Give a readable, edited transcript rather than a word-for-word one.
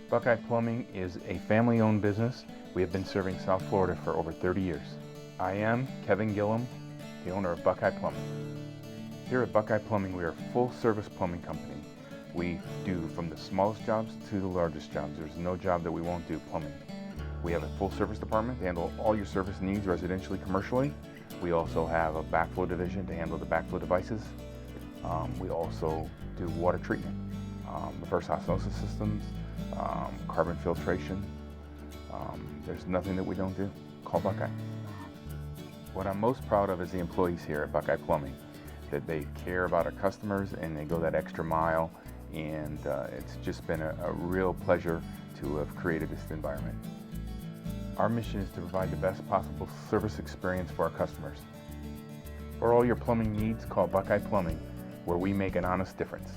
Buckeye Plumbing is a family-owned business. We have been serving South Florida for over 30 years. I am Kevin Gillum, the owner of Buckeye Plumbing. Here at Buckeye Plumbing, we are a full-service plumbing company. We do from the smallest jobs to the largest jobs. There's no job that we won't do plumbing. We have a full-service department to handle all your service needs residentially, commercially. We also have a backflow division to handle the backflow devices. We also do water treatment, reverse osmosis systems, carbon filtration. There's nothing that we don't do. Call Buckeye. What I'm most proud of is the employees here at Buckeye Plumbing, that they care about our customers and they go that extra mile, and it's just been a real pleasure to have created this environment. Our mission is to provide the best possible service experience for our customers. For all your plumbing needs, call Buckeye Plumbing, where we make an honest difference.